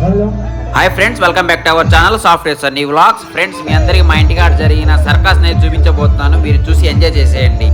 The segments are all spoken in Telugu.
Hi friends, welcome back to our channel software Sunny vlogs. Friends, మీ అందరికీ మా ఇంటికాడ జరిగిన సర్కస్ ని చూపించబోతున్నాను. మీరు చూసి ఎంజాయ్ చేసేయండి.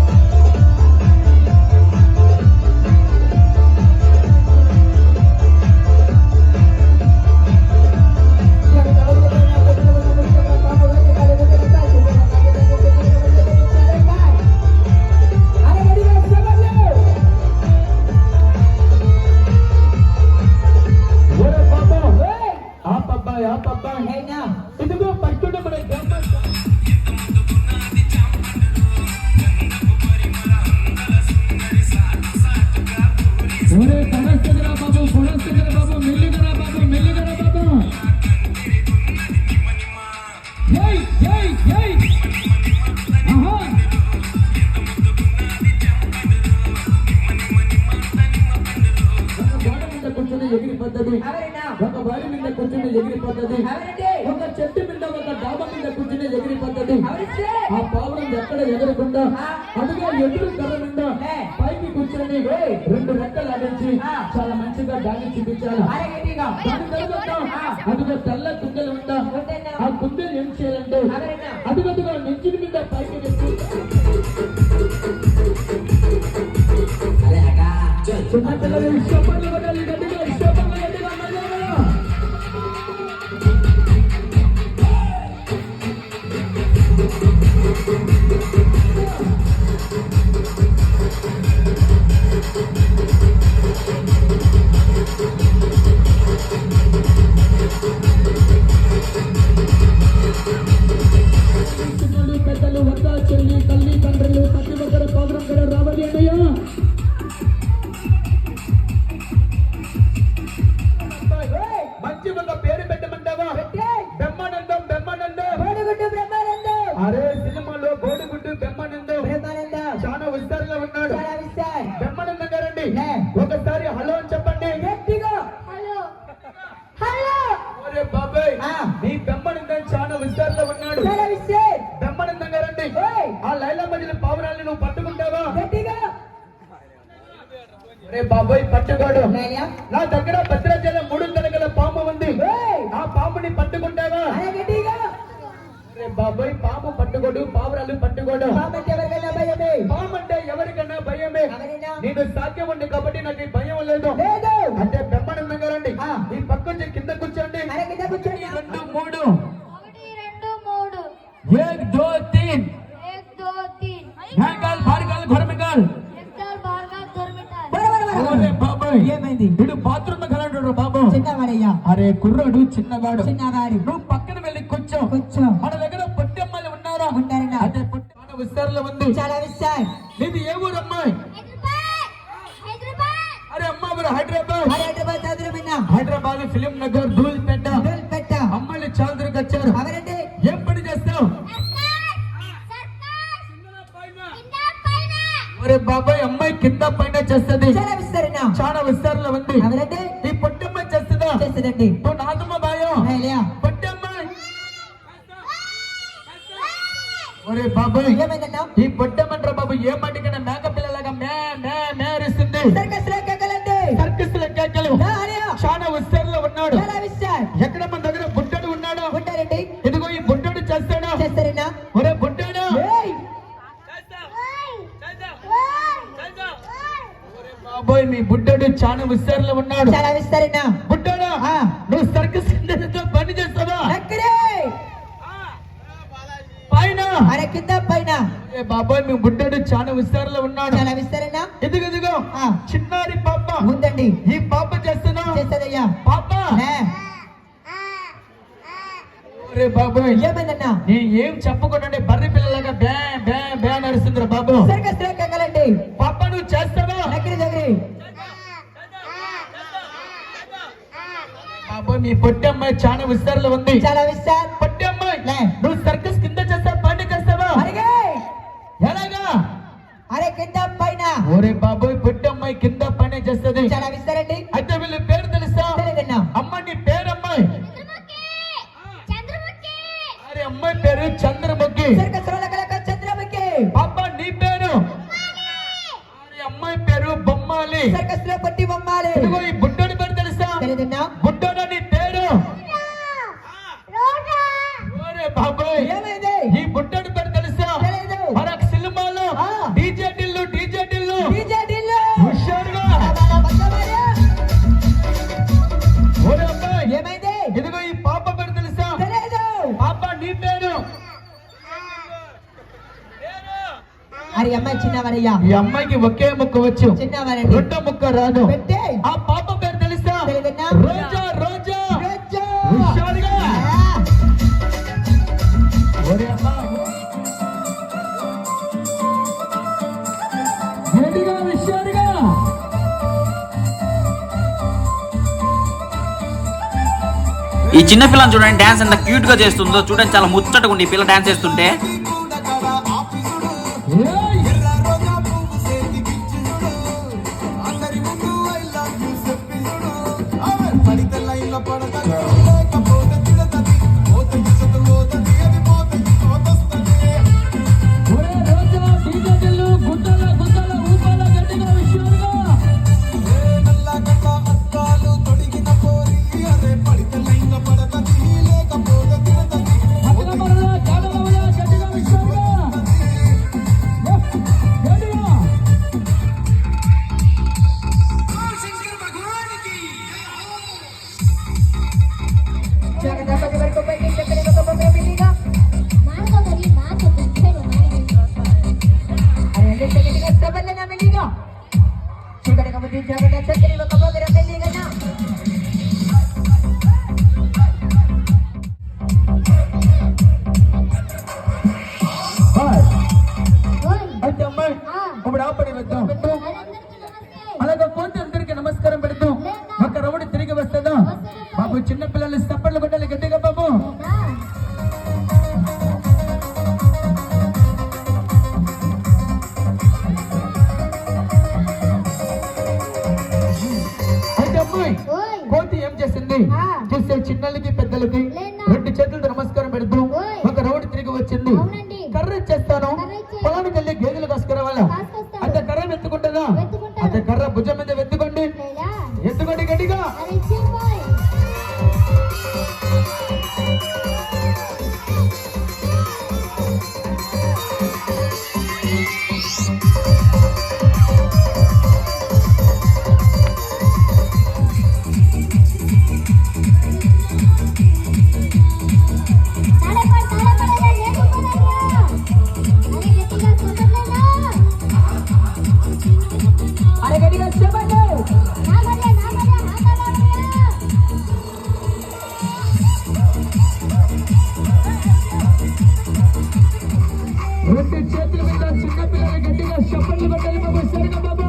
ఎగిరి పద్ధతి, ఒక బావి మీద కూర్చుని ఎగిరి పద్ధతి, ఒక చెట్టు మీద ఒక డాబా మీద కూర్చుని ఎగిరి పద్ధతి. ఆ పావురం ఎక్కడ ఎగరకుండా అదిగా ఎదురు కర్ర మీద పైకి కూర్చొని రెండు రెక్కలు ఆడించి చాలా మంచిగా దాన్ని చూపించాలి. దాని తర్వాత అదిగా తెల్ల కుందలు ఉందా, ఆ కుందలు ఏం చేయాలంటే అదిగదిగా నెంచిన మీద పైకి తెచ్చి చిన్న పిల్లలు ఇష్టపడి గట్టిగా ఇష్టపడి గట్టిగా పెద్దలు వద్ద చెల్లి తల్లి తండ్రులు ప్రతి ఒక్కరు ప్రోగ్రాం కూడా రావాలి అన్నయ్య. మంచి ఒక పేరు పెట్టమంటావా? బ్రహ్మానందం. బ్రహ్మానందం అరే సినిమాలో గోడిగుడ్డు బ్రహ్మానందం చాలా విస్తారంలో ఉన్నాడు. బ్రహ్మానందం గారండి, ఒకసారి హలో అని చెప్పండి గట్టిగా. అరే బాబాయ్, మీ బ్రహ్మానందం చాలా విస్తారంలో ఉన్నాడు. బ్రహ్మానందం గారండి, ఆ లైలా మధ్యలో పావురాన్ని నువ్వు పట్టుకుంటావా గట్టిగా? అరే బాబాయ్ పట్టుకోడు. నా దగ్గర భద్రాచలం 3 తలగల పాము ఉంది, ఆ పాముని పట్టుకుంటావా? అరే బాబాయ్, పాము పట్టుకోడు, పావురాలు పట్టుకోడు. పాము అంటే ఎవరికన్నా భయమే. నేను సాధ్యం ఉంది కాబట్టి నాకు ఈ భయం లేదు. అంటే బ్రహ్మానందం గారండి, ఈ పక్క నుంచి కింద కూర్చోండి. 2 3 1 2 3 వీడు బాత్రూమ్ కలంటాడు బాబు. చిన్నవాడయ్యా. అరే కుర్రాడు చిన్నవాడు. నువ్వు పక్కన వెళ్ళి కూర్చో. మన దగ్గర పొట్టి అమ్మాయిలు ఉన్నారా? అదే పొట్టి విస్తారంలో ఉంది. నీది ఏ ఊరు అమ్మాయి? అరే అమ్మా ఊరు హైదరాబాద్. హైదరాబాద్ ఫిలిం నగర్ ధూల్పేట. అమ్మాయిలు చాలా దూరకు వచ్చారు. ఏం పని చేస్తావు? అరే బాబాయ్, అమ్మాయి కింద పైన చేస్తుంది. చాలా విస్తారంలో ఉంది. ఈ పొట్టమ్మాయి చేస్తుందా? నువ్వు నాదమ్మ బాయో పొట్టమ్మాయి. ఒరే బాబాయ్, ఈ పొట్టమ్మంటారా బాబు? ఏ మట్టికైనా మేక పిల్లలాగా మేరిస్తుంది. సర్కస్ లెక్కలు చాలా విస్తారంలో ఉన్నాడు. ఎక్కడ మన దగ్గర బుట్టడు ఉన్నాడు. ఇదిగో ఈ బుట్టడు చేస్తాడా? ఒరే బుట్టడు, బాబోయ్ మీ బుడ్డోడు చాలా విస్తారంలో ఉన్నాడు. బుడ్డోడు, నువ్వు సర్కస్ పని చేస్తావా? పైన కింద పైన. బాబోయ్ మీ బుడ్డోడు చాలా విస్తారంలో ఉన్నాడు. ఎదుగో చిన్నారి పాప ఉందండి. ఈ పాప చేస్తుందా? పాప బాబోయ్ ఏమైందన్నా? నేను ఏం చెప్పకుండా బర్రె పిల్లలాగా బ్యా బ్యా బ్యా నడుస్తుందిరా బాబు. పాప నువ్వు చేస్తావా? బాబోయ్ మీ పొట్టి అమ్మాయి చాలా విస్తారంలో ఉంది. పొట్టి అమ్మాయి, నువ్వు సర్కస్ కింద చేస్తావా పైన చేస్తావా? ఎలాగా? అరే కింద పైన. ఒరే బాబోయ్, పొట్టి అమ్మాయి కింద పైన చేస్తుంది. అయితే వీళ్ళ పేరు తెలుసా? అమ్మ నీ పేరు అమ్మాయి? అరే అమ్మాయి పేరు చంద్రముఖి. పాప నీ పేరు? అరే అమ్మాయి పేరు బొమ్మాలి. ఈ బుడ్డోడి పేరు తెలుసా? బుడ్డోడా నీ పేరు? చిన్నవారయ్యా. ఈ అమ్మాయికి ఒకే ముక్క వచ్చు, చిన్నవారండి. రెండో ముక్క రాదు. పెట్టే ఆ పాప పేరు తెలుసా? తెలియదన్నా? రోజా. రోజా రోజా. హుషారుగా. ఆ, ఒరే అమ్మా. గట్టిగా, హుషారుగా. ఈ చిన్న పిల్లని చూడండి, డాన్స్ ఎంత క్యూట్ గా చేస్తుందో చూడండి, చాలా ముచ్చటగా ఉంది ఈ పిల్ల డాన్స్ చేస్తుంటే. ఏయ్! ఒరే రోజా, డీజే దిల్లు, గుద్దల గుద్దల ఊపాల, గట్టిగా, హుషారుగా. పక్కన పడరా, కాడలవరా, గట్టిగా, హుషారుగా. గట్టిగా. జగదంబకి వరకు పైకి చెప్పిన ఒక బొమ్మ బిల్లిగా Marco dari Marco Piccolo అరే గట్టిగా సబల్లన బిల్లిగా చూడక ముందు జగద చక్కని ఒక బొమ్మ బిల్లిగా నా హాయ్. Oi, అయితే అమ్మాయి, ఇప్పుడు ఆపడి వెళ్తాం. అలాగే పోతే అందరికి నమస్కారం పెడతాం. ఒక రౌండ్ తిరిగి వస్తుందా బాబు? చిన్న పిల్లలు చప్పట్లు కొట్టాలి గట్టిగా బాబు. అయితే అమ్మాయి, Oi, కోతి ఏం చేసింది? చూస్తే చిన్నలకి పెద్దలకి లేదా. రెండు చేతులతో నమస్కారం పెడుతూ ఓయ్. ఒక రౌండ్ తిరిగి వచ్చింది. అవునండి. కర్ర ఇచ్చేస్తాను, కర్ర ఇచ్చేయి. పొలానికి వెళ్ళి గేదెలు కాసుకురావాలా? కాసుకొస్తాడు. అంత కర్ర ఎత్తుకుంటుందా? ఎత్తుకుంటాడు. అంత కర్ర భుజం మీద ఎత్తుకోండి, లేదా? ఎత్తుకోండి గట్టిగా. Ada boy. అరే గట్టిగా చెప్పండి రెండు చేతుల మీద చిన్న పిల్లలు గట్టిగా చప్పట్లు కొట్టాలి బాబు. సరిగా బాబు.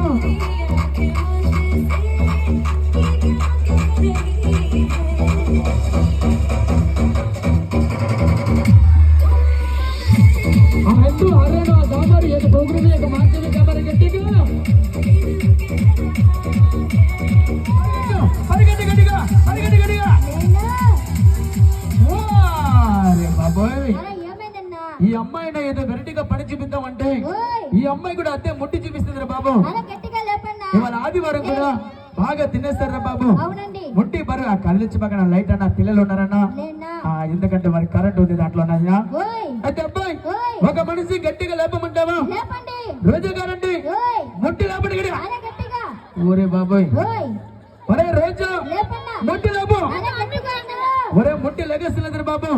ఆ రెండు ఆరేడు ఆ దామారు ఏక ప్రోగ్రామ్ ఏక మాధ్యమిక మరి గట్టిగా పరిగెట్టి గట్టిగా, పరిగెట్టి గట్టిగా. అరే బాబోయ్, ఈ అమ్మాయిని ఏదో వెరైటీగా పని చూపిద్దాం అంటే ఈ అమ్మాయి కూడా అదే ముట్టి చూపిస్తుంది రా బాబు. ఇవాళ ఆదివారం కూడా బాగా తినేస్తారా బాబు. అవునండి. ముట్టి బరు ఆ కళ్ళిచ్చి పక్కన లైట్ అన్న పిల్లలు ఉన్నారన్నా, ఎందుకంటే మరి కరెంట్ ఉంది దాంట్లో ఉన్నాయా? అయితే అబ్బాయి, ఓయ్. ఒక మనిషి గట్టిగా లేపమంటావా? రోజు గారండి, ముట్టి లేపండి గట్టిగా. ఒరే బాబోయ్, ఒరే రోజు ముట్టి లేపు. ఒరే ముట్టి లెగేస్తున్నది బాబు.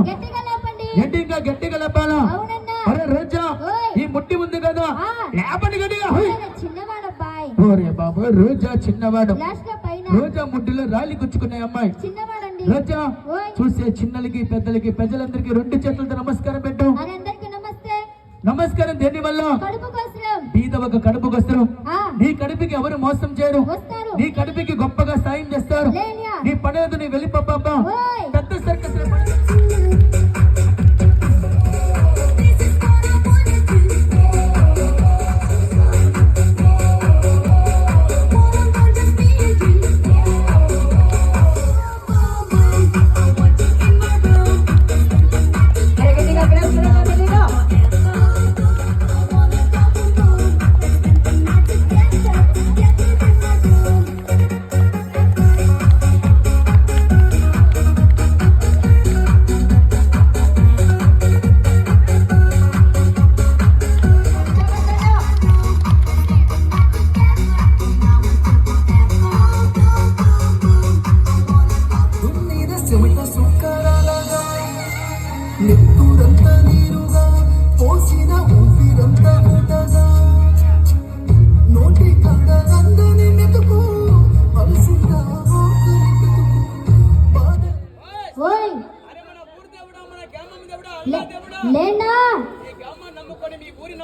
ఏంటి ఇంకా గట్టిగా లేపాలా? ఒరే రోజా, ఈ ముట్టి ఉంది కదా, లేపండి గట్టిగా. చిన్నవాడబ్బాయి ఒరే బాబు, రోజా చిన్నవాడు. లాస్ట్ లో పైన రోజా ముట్టిలో రాలి గుచ్చుకునే అమ్మాయి. చిన్నవాడండి రోజా ఓయ్. చూసే చిన్నలకి పెద్దలకి ప్రజలందరికీ రెండు చేతులతో నమస్కారం పెట్టు. అని అందరికి నమస్తే. నమస్కారం దేని వల్ల? కడుపు కోసం బీద ఒక కడుపు వస్త్రం. ఆ, నీ కడుపుకి ఎవరు మోసం చేయరు, వస్తారు. నీ కడుపుకి గొప్పగా సాయం చేస్తారు. లేనియా. నీ పడేది నీ వెళ్ళిపో పాప. ఓయ్. పెద్ద సర్కస్ అరే గట్టిగా పిలుస్తున్నా బిల్లిగా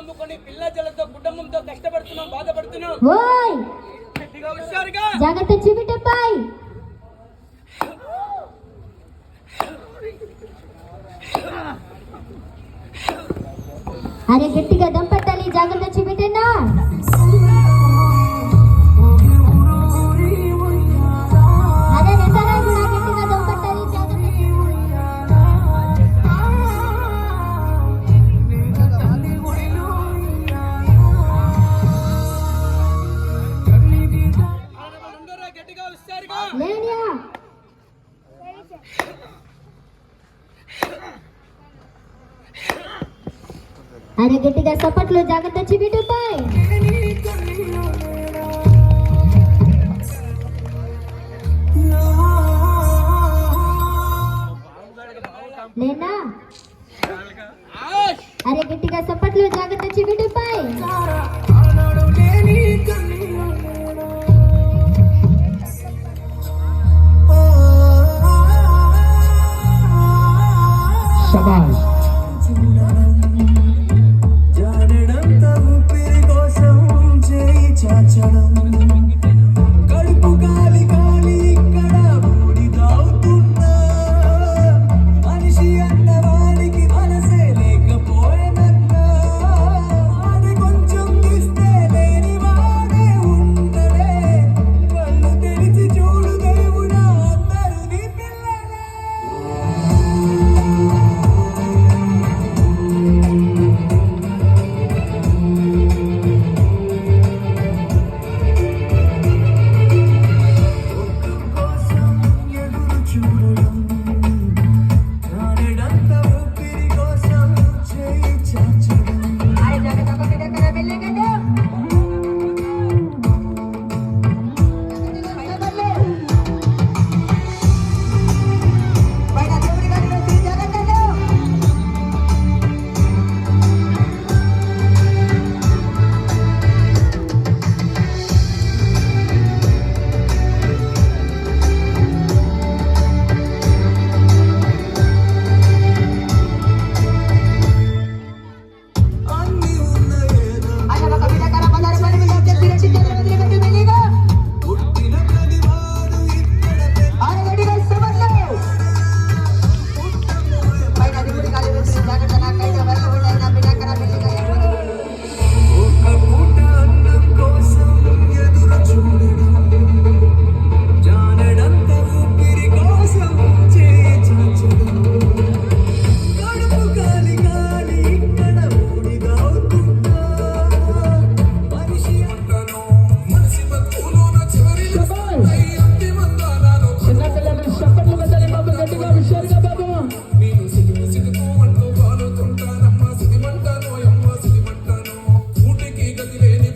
నమ్ముకొని పిల్ల జలతో కుటుంబంతో కష్టపడుతున్నాం, బాధపడుతున్నాం. ఓయ్ గట్టిగా హుషారుగా. జాగ్రత్త చిబిటబ్బాయ్. అరే గట్టిగా దమ్ పట్టాలి, జాగ్రత్త చిబిటన్నా. అరే నెట్టనా కూడా గట్టిగా దమ్ పట్టాలి, జాగ్రత్త. ఉండరా, గట్టిగా హుషారుగా. లేనియా అరే గట్టిగా సపట్లు, జాగ్రత్త చిబిటబ్బాయ్. లేనా అరే గట్టిగా సపట్లు, జాగ్రత్త చిబిటబ్బాయ్. శభాష్. కడుపు గాలి గాలి ఇక్కడ బూడిదవుతున్నా మనిషి అన్నవాడికి మనసే లేకపోయేనన్నా అది కొంచెం ఇస్తే లేని వాడే ఉండలే కళ్ళు తెరిచి చూడు దేవుడా అందరూ నీ పిల్లలే. అరే జాగ్రత్త కొట్టి దగ్గర మెల్లిగండి. పైన దేవుడి గారి నుంచి జాగ్రత్తలు. అన్ని ఉన్న ఏదో అన్న ఒక బిడ్డ కర బంగారు పని మీద వచ్చేసి రెడ్డి చేతుల వదిలిపెట్టి మెల్లిగా. పుట్టిన ప్రతివాడు ఇక్కడ అరే గట్టిగా సపట్లు. పైన దేవుడి గారి నుంచి జాగ్రత్త. నాకైతే వరకు ఉన్నాయి నా బిడ్డ కర మెల్లిగా. ఒక పూట అన్నం కోసం ఎదురు చూడడం జానడంత ఊపిరి కోసం చేయి చాచడం కడుపు గాలి గాలి ఇక్కడ ఊడిదవుతున్నా మనిషి అంటను మనిషి బతుకులోన చివరి అంతిమందాలను చిన్నపిల్లలు చప్పట్లు కొట్టాలి బాబు, గట్టిగా హుషారుగా బాబు. నేను సిగ్గు అంటూ వాలుతుంటానమ్మా సిదిమంటాను అమ్మ సిదిమంటాను ఊటికి గతి లేని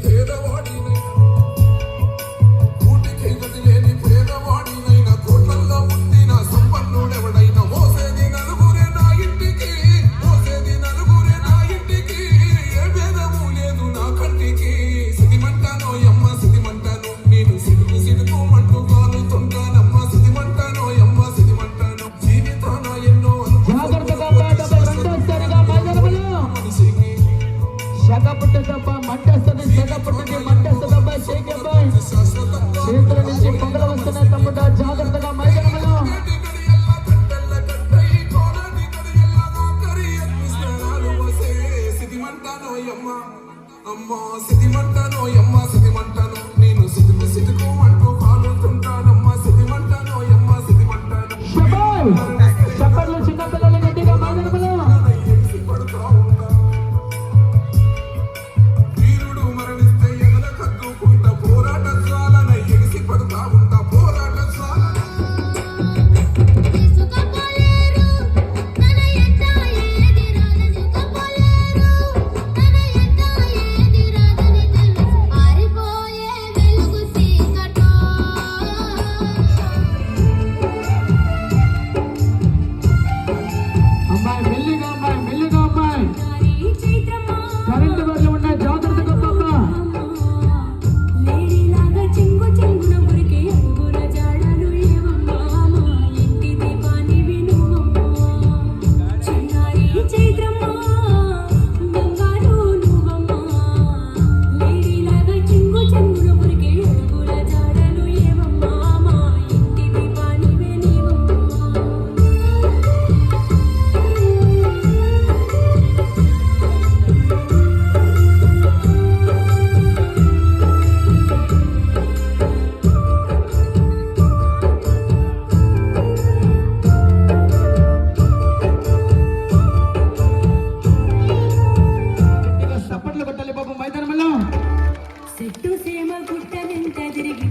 పేదవాడినైనా కోట్లల్లో ఉంది నా సంపన్నుడెవడైనా మోసేది నలుగురే నా ఇంటికి ఏ భేదము లేదు నా కంటికి సిదిమంటాను అమ్మ సిదిమంటాను నేను సిడుకోమంటూ వాలుతుంటానమ్మా సిదిమంటాను అమ్మ సిదిమంటాను జీవితాన ఎన్నో జాగ్రత్తగా పాడబోయ్. రెండోసారిగా మైదానములో మనిషికి శగపుట్టదబ్బ మంటేస్తుంది, శగపుట్టది మంటేస్తుందబ్బా. షేక్ అబ్బాయి శాశ్వతంగా చేతుల నుంచి పొగలు వస్తున్నాయి తమ్ముడా, జాగ్రత్తగా మైదానములో. సిదిమంటాను నేను సిదుకోమంటూ కాలుతుంటానమ్మా సిదిమంటాను అమ్మ సిదిమంటాను శభాష్. చప్పట్లు చిన్నపిల్లలు, గట్టిగా మైదానములో. పడుతా ఉంటా వీరుడు మరణిస్తే ఎగల కక్కుకుంటా పోరాట జ్వాలన ఎగిసి పడుతా ఉంటా పోరాట జ్వాలన సుఖపోలేరు తన ఎంట ఏది రాదని, సుఖపోలేరు తన ఎంట ఏది రాదని తెలుసు. ఆరిపోయే వెలుగు చీకటో. పుట్టనెంత తిరిగి